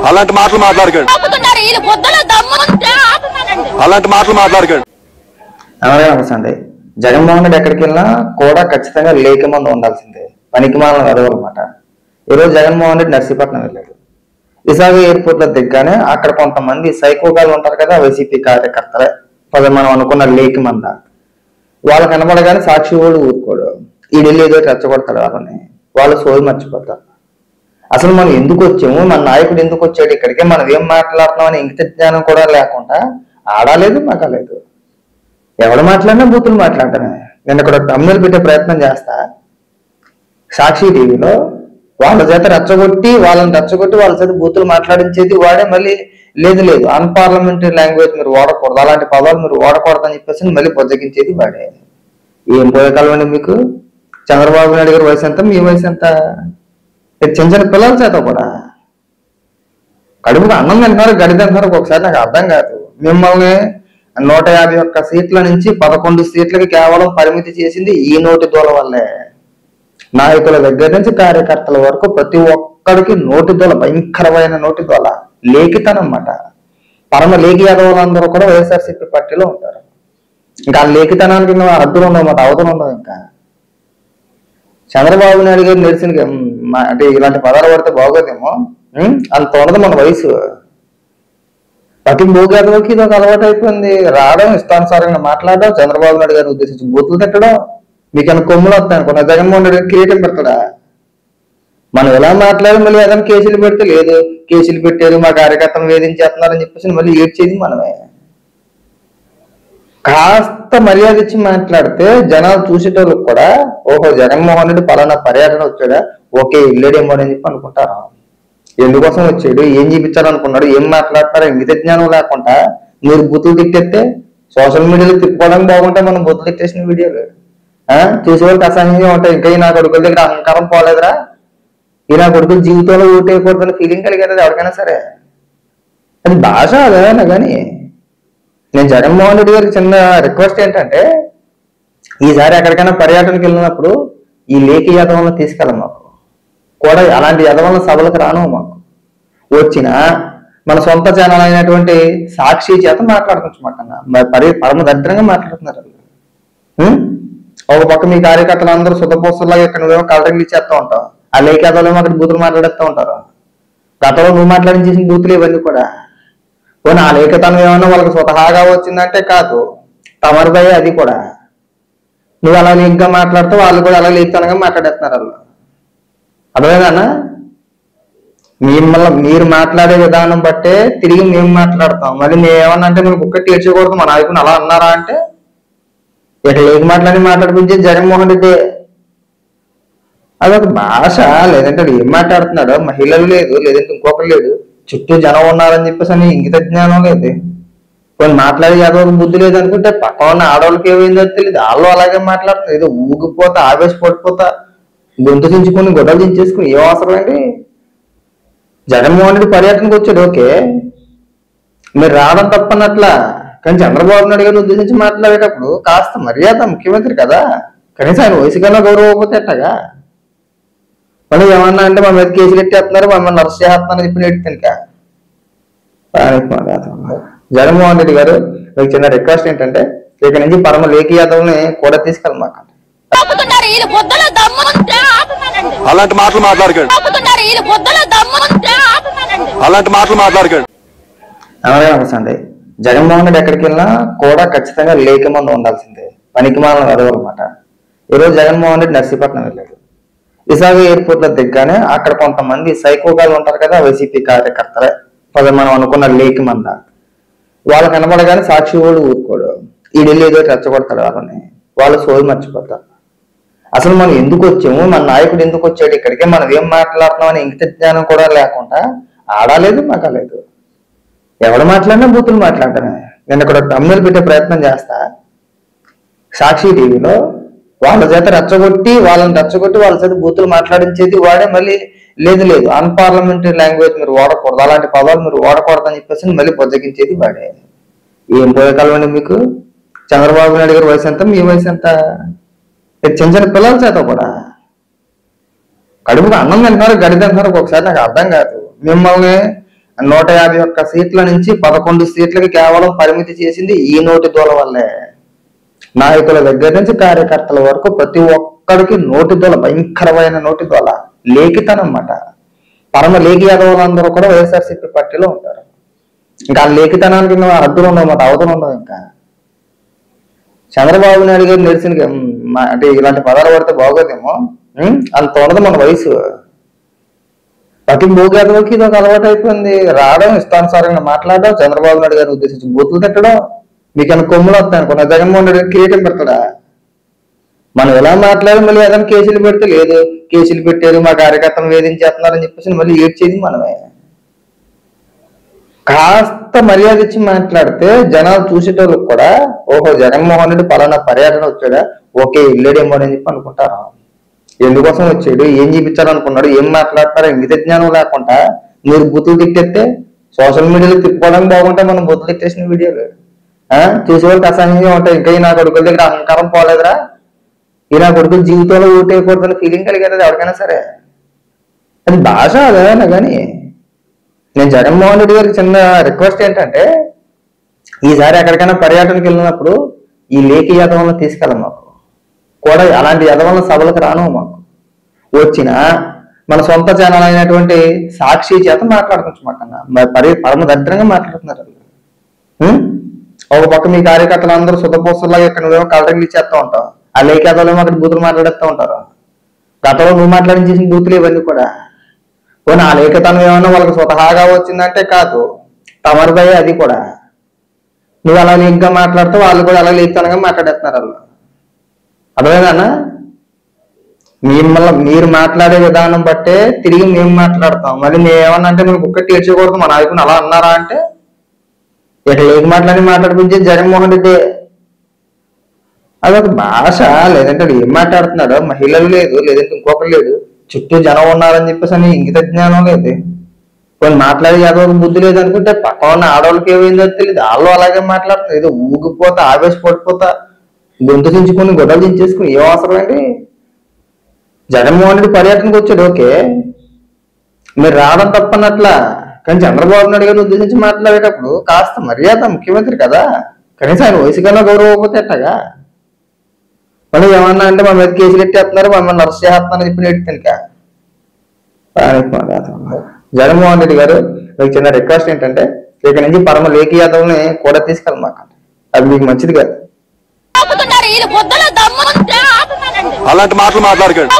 అలాంటి మాటలు మాట్లాడకండి. అలాంటి మాటలు మాట్లాడకండి. అలాగే జగన్మోహన్ రెడ్డి ఎక్కడికి వెళ్ళినా కూడా ఖచ్చితంగా లేఖ మందు ఉండాల్సిందే. పనికి మాలను అడవాలన్నమాట. ఈరోజు జగన్మోహన్ రెడ్డి నర్సీపట్నం వెళ్ళాడు. విశాఖ ఎయిర్పోర్ట్ లో దిగ్గానే అక్కడ కొంతమంది సైకోగాలు ఉంటారు కదా, వైసీపీ కార్యకర్తలే పది మనం అనుకున్న లేఖ మంద. వాళ్ళు కనబడగానే సాక్షి వాడు ఊరుకోడు, ఈ ఢిల్లీ ఏదో రెచ్చగొడతాడు వాళ్ళని. వాళ్ళు సోది మర్చిపోతారు. అసలు మనం ఎందుకు వచ్చాము, మన నాయకుడు ఎందుకు వచ్చాడు ఇక్కడికి, మనం ఏం మాట్లాడుతున్నాం అని ఇంగిత జ్ఞానం కూడా లేకుండా ఆడలేదు మగలేదు. ఎవడు మాట్లాడినా బూతులు మాట్లాడటమే. నేను ఇక్కడ తమ్ముళ్ళు పెట్టే ప్రయత్నం చేస్తా. సాక్షి టీవీలో వాళ్ళ చేత రెచ్చగొట్టి వాళ్ళ చేత బూతులు మాట్లాడించేది వాడే. మళ్ళీ లేదు అన్పార్లమెంటరీ లాంగ్వేజ్ మీరు వాడకూడదు, అలాంటి పదాలు మీరు వాడకూడదని చెప్పేసి మళ్ళీ బొజ్జగించేది వాడే. ఏం పోయే కలవండి మీకు. చంద్రబాబు నాయుడు గారి వయసు ఎంత, మీ వయసు ఎంత? చిన్న చిన్న పిల్లల చేత కూడా కడుపుకు అన్నం తింటున్నారు, గడి తింటున్నారు. ఒకసారి నాకు అర్థం కాదు. మిమ్మల్ని 151 సీట్ల నుంచి 11 సీట్లకి కేవలం పరిమితి చేసింది ఈ నోటి దూల వల్లే. నాయకుల దగ్గర నుంచి కార్యకర్తల వరకు ప్రతి ఒక్కడికి నోటి దూల, భయంకరమైన నోటి దూల, లేఖితనం అన్నమాట. పరమ లేఖి యాదవులందరూ కూడా వైఎస్ఆర్సీపీ పార్టీలో ఉంటారు. ఇంకా ఆ లేఖితనానికి అడ్డులు ఉండవన్నమాట, అవతలు ఉండవు. ఇంకా చంద్రబాబు నాయుడు గారు నిలిచిన అంటే ఇలాంటి పదాలు పడితే బాగోదేమో, అంత ఉండదు మన వయసు. ప్రతి భూగేతలకి ఇది ఒక అలవాటు అయిపోయింది. రావడం, ఇష్టానుసారంగా మాట్లాడడం, చంద్రబాబు నాయుడు గారిని ఉద్దేశించి బూతులు తిట్టడం. మీకన్నా కొమ్ములు వస్తాయి అనుకున్నా జగన్మోహన్ రెడ్డి గారు కిరీటం పెడతాడా? మనం ఎలా మాట్లాడి మళ్ళీ ఏదైనా కేసులు పెడితే లేదు, కేసులు పెట్టారు, మా కార్యకర్తను వేధించేస్తున్నారని చెప్పేసి మళ్ళీ ఏడ్చేది మనమే. కాస్త మర్యాద ఇచ్చి మాట్లాడితే జనాలు చూసేటోళ్ళకి కూడా ఓహో జగన్మోహన్ రెడ్డి పలానా పర్యటన వచ్చాడా, ఓకే వెళ్ళాడేమో అని చెప్పి అనుకుంటారు. ఎందుకోసం వచ్చాడు, ఏం చూపించాడు అనుకున్నాడు, ఏం మాట్లాడతారో ఇంగిత జ్ఞానం లేకుండా మీరు బూతులు తిట్టేస్తే సోషల్ మీడియాలో తిప్పుకోవడానికి బాగుంటాయి మనం బూతులు తిట్టేసిన వీడియోలు. చూసేవాళ్ళకి అసహ్యంగా ఉంటాయి. ఇంకా ఈ నా కొడుకుల దగ్గర అహంకారం పోలేదురా, ఈ నా కొడుకులు జీవితంలో ఓటేయకూడదని ఫీలింగ్ కలిగేది ఎవరికైనా సరే. అది భాష అదేనా. కానీ నేను జగన్మోహన్ రెడ్డి గారికి చిన్న రిక్వెస్ట్ ఏంటంటే, ఈసారి ఎక్కడికైనా పర్యటనకి వెళ్ళినప్పుడు ఈ లేఖి యాదవులను తీసుకెళ్ళం మాకు కూడా. అలాంటి యాదవుల సభలకు రాను. మాకు వచ్చిన మన సొంత ఛానల్ అయినటువంటి సాక్షి చేత మాట్లాడుకోవచ్చు. మాకన్నా పరమ దరిద్రంగా మాట్లాడుతున్నారు. ఒక పక్క మీ కార్యకర్తలు అందరూ శుద్ధపోస్తులాగా ఇక్కడ నువ్వేమో కలరింగ్ ఇచ్చేస్తా ఉంటావు, ఆ లేఖి యాదవులేమో అక్కడ బూతులు మాట్లాడేస్తూ ఉంటారు. గతంలో నువ్వు మాట్లాడించేసిన బూతులు ఇవన్నీ కూడా. పోనీ ఆ లేఖతనం ఏమన్నా వాళ్ళకి స్వతహాగా వచ్చిందంటే కాదు, తమరిదయ్యే అది కూడా. నువ్వు అలా లేఖగా మాట్లాడుతావు, వాళ్ళు కూడా అలా లేఖతనంగా మాట్లాడేస్తున్నారు. వాళ్ళు అర్థమైందన్నా? మీరు మాట్లాడే విధానం బట్టే తిరిగి మేము మాట్లాడతాం. మళ్ళీ మేమేమన్నా అంటే మేము కుక్క తీర్చకూడదు, మా నాయకుని అలా అన్నారా అంటే ఇక లేఖ మాట్లాడిపించేది జగన్మోహన్ రెడ్డి. అదొక భాష. లేదంటే ఏం మాట్లాడుతున్నాడు, మహిళలు లేదు, లేదంటే ఇంకొకరు లేదు, చుట్టూ జనం ఉన్నారని చెప్పేసి అని ఇంగిత జ్ఞానం లేదు. కొన్ని మాట్లాడే యాదవులకు బుద్ధి లేదు అనుకుంటే పక్క ఉన్న ఆడవాళ్ళకి ఏమైందో తెలియదు, వాళ్ళు అలాగే మాట్లాడుతున్నారు. ఏదో ఊగిపోతా ఆవేశపడిపోతా గొంతు దించుకుని గొడవలు దించేసుకుని ఏం అవసరం అండి? జగన్మోహన్ రెడ్డి పర్యటనకు వచ్చాడు, ఓకే, మీరు రావడం తప్పనట్లా. కానీ చంద్రబాబు నాయుడు గారిని ఉద్దేశించి మాట్లాడేటప్పుడు కాస్త మర్యాద, ముఖ్యమంత్రి కదా, కనీసం ఆయన వయసు కన్నా గౌరవపోతే ఎట్టగా. మళ్ళీ ఏమన్నా అంటే మా మీద కేసులు ఎట్టేస్తున్నారు, మమ్మల్ని అరెస్ట్ చేస్తున్నారని చెప్పి ఎడుతుంది. జగన్మోహన్ రెడ్డి గారు మీకు చిన్న రిక్వెస్ట్ ఏంటంటే, ఇక్కడ నుంచి పరమ లేఖి యాదవ్ని కూడా తీసుకెళ్ళమాక. అలాంటి మాటలు మాట్లాడకండి. అలాంటి మాటలు మాట్లాడకండి. అలాగే జగన్మోహన్ రెడ్డి ఎక్కడికి వెళ్ళినా కూడా ఖచ్చితంగా లేఖ మందు ఉండాల్సిందే. పనికి మాలను అడవాలన్నమాట. ఈరోజు జగన్మోహన్ రెడ్డి నర్సీపట్నం వెళ్ళాడు. విశాఖ ఎయిర్పోర్ట్ లో దిగ్గానే అక్కడ కొంతమంది సైకోగాలు ఉంటారు కదా, వైసీపీ కార్యకర్తలే పది మనం అనుకున్న లేఖ మంద. వాళ్ళు కనబడగానే సాక్షి వాడు ఊరుకోడు, ఈ ఢిల్లీ ఏదో రెచ్చగొడతాడు వాళ్ళని. వాళ్ళు సోది మర్చిపోతారు. అసలు మనం ఎందుకు వచ్చాము, మన నాయకుడు ఎందుకు వచ్చాడు ఇక్కడికి, మనం ఏం మాట్లాడుతున్నాం అని ఇంగిత జ్ఞానం కూడా లేకుండా ఆడలేదు మగలేదు. ఎవడు మాట్లాడినా బూతులు మాట్లాడటమే. నేను ఇక్కడ తమ్ముళ్ళు పెట్టే ప్రయత్నం చేస్తా. సాక్షి టీవీలో వాళ్ళ చేత రెచ్చగొట్టి వాళ్ళ చేత బూతులు మాట్లాడించేది వాడే. మళ్ళీ లేదు అన్పార్లమెంటరీ లాంగ్వేజ్ మీరు వాడకూడదు, అలాంటి పదాలు మీరు వాడకూడదని చెప్పేసి మళ్ళీ బొజ్జగించేది వాడే. ఏం పోయే కలవండి మీకు. చంద్రబాబు నాయుడు గారి వయసు ఎంత, మీ వయసు ఎంత? చిన్న చిన్న పిల్లల చేత కూడా కడుపుకు అన్నం తింటున్నారు, గడి తింటున్నారు. ఒకసారి నాకు అర్థం కాదు. మిమ్మల్ని 151 సీట్ల నుంచి 11 సీట్లకి కేవలం పరిమితి చేసింది ఈ నోటి దూల వల్లే. నాయకుల దగ్గర నుంచి కార్యకర్తల వరకు ప్రతి ఒక్కడికి నోటి దూల, భయంకరమైన నోటి దూల, లేఖితనం అన్నమాట. పరమ లేఖి యాదవులందరూ కూడా వైఎస్ఆర్సీపీ పార్టీలో ఉంటారు. ఇంకా ఆ లేఖితనానికి అడ్డులు ఉండవు, అవతలు ఉండవు. ఇంకా చంద్రబాబు నాయుడు గారు నిలిచిన అంటే ఇలాంటి పదాలు పడితే బాగోదేమో, అంత ఉండదు మన వయసు. ప్రతి భూగేతలకి ఇది ఒక అలవాటు అయిపోయింది. రావడం, ఇష్టానుసారంగా మాట్లాడడం, చంద్రబాబు నాయుడు గారిని ఉద్దేశించి బూతులు తిట్టడం. మీకన్నా కొమ్ములు వస్తాయి అనుకున్నా, జగన్మోహన్ రెడ్డి కిరీటం పెడతాడా? మనం ఎలా మాట్లాడి మళ్ళీ ఏదైనా కేసులు పెడితే లేదు, కేసులు పెట్టారు, మా కార్యకర్తలు వేధించేస్తున్నారని చెప్పేసి మళ్ళీ ఏడ్చేది మనమే. కాస్త మర్యాద ఇచ్చి మాట్లాడితే జనాలు చూసేటోళ్ళకి కూడా ఓహో జగన్మోహన్ రెడ్డి పలానా పర్యటన వచ్చాడా, ఓకే వెళ్ళాడేమో అని చెప్పి అనుకుంటారు. ఎందుకోసం వచ్చాడు, ఏం చూపించాలనుకున్నాడు, ఏం మాట్లాడతారో ఇంగిత జ్ఞానం లేకుండా మీరు బూతులు తిట్టేస్తే సోషల్ మీడియాలో తిప్పుకోవడానికి బాగుంటాయి మనం బూతులు తిట్టేసిన వీడియోలు. చూసే వాళ్ళకి అసహ్యంగా ఉంటాయి. ఇంకా ఈ నా కొడుకుల దగ్గర అహంకారం పోలేదురా, ఈ నా కొడుకులు జీవితంలో ఓటేయకూడదని ఫీలింగ్ కలిగేది ఎవరికైనా సరే. అది భాష అదేనా. కానీ నేను జగన్మోహన్ రెడ్డి గారికి చిన్న రిక్వెస్ట్ ఏంటంటే, ఈసారి ఎక్కడికైనా పర్యటనకి వెళ్ళినప్పుడు ఈ లేఖి యాదవులను తీసుకెళ్ళం మాకు కూడా. అలాంటి యాదవుల సభలకు రాను. మాకు వచ్చిన మన సొంత ఛానల్ అయినటువంటి సాక్షి చేత మాట్లాడుకోవచ్చు. మాకన్నా పరమ దరిద్రంగా మాట్లాడుతున్నారు. ఒక పక్క మీ కార్యకర్తలు అందరూ శుద్ధపోస్తులాగా ఇక్కడ నువ్వేమో కలరింగ్ ఇచ్చేస్తూ ఉంటావు, ఆ లేఖి యాదవులేమో అక్కడ బూతులు మాట్లాడేస్తూ ఉంటారు. గతంలో నువ్వు మాట్లాడించేసిన బూతులు ఇవన్నీ కూడా. పోనీ ఆ లేఖతనం ఏమన్నా వాళ్ళకి స్వతహాగా వచ్చిందంటే కాదు, తమరిదయ్యే అది కూడా. నువ్వు అలా లేఖగా మాట్లాడుతూ వాళ్ళు కూడా అలా లేఖతనంగా మాట్లాడేస్తున్నారు. వాళ్ళు అర్థమైందన్నా? మీరు మాట్లాడే విధానం బట్టే తిరిగి మేము మాట్లాడతాం. మళ్ళీ మేమన్నా అంటే మేము కుక్క తీర్చకూడదు, మా నాయకుని అలా అన్నారా అంటే ఇక లేఖ మాట్లాడిపించేది జగన్మోహన్ రెడ్డి. అదొక భాష. లేదంటే ఏం మాట్లాడుతున్నాడు, మహిళలు లేదు, లేదంటే ఇంకొకరు లేదు, చుట్టూ జనం ఉన్నారని చెప్పేసి అని ఇంగిత జ్ఞానం లేదు. కొన్ని మాట్లాడే యాదవ్ బుద్ధి లేదు అనుకుంటే పక్క ఉన్న ఆడవాళ్ళకి ఏమైందో తెలియదు, వాళ్ళు అలాగే మాట్లాడుతున్నారు. ఏదో ఊగిపోతా ఆవేశపడిపోతా గొంతు దించుకుని గొడవలు దించేసుకుని ఏం అవసరం అండి? జగన్మోహన్ రెడ్డి పర్యటనకు వచ్చాడు, ఓకే, మీరు రావడం తప్పన్నట్లా. కానీ చంద్రబాబు నాయుడు గారిని ఉద్దేశించి మాట్లాడేటప్పుడు కాస్త మర్యాద, ముఖ్యమంత్రి కదా, కనీసం ఆయన వయసు కన్నా గౌరవపోతే ఎట్టగా. మళ్ళీ ఏమన్నా అంటే మా మీద కేసులు ఎట్టేస్తున్నారు, మమ్మల్ని అరెస్ట్ చేస్తున్నారని చెప్పి నెడుతుంది. జగన్మోహన్ రెడ్డి గారు మీకు చిన్న రిక్వెస్ట్ ఏంటంటే, ఇక్కడ నుంచి పరమ లేఖి యాదవ్ని కూడా తీసుకెళ్ళమాక, అది మీకు మంచిది కాదు. అలాంటి మాటలు మాట్లాడకండి.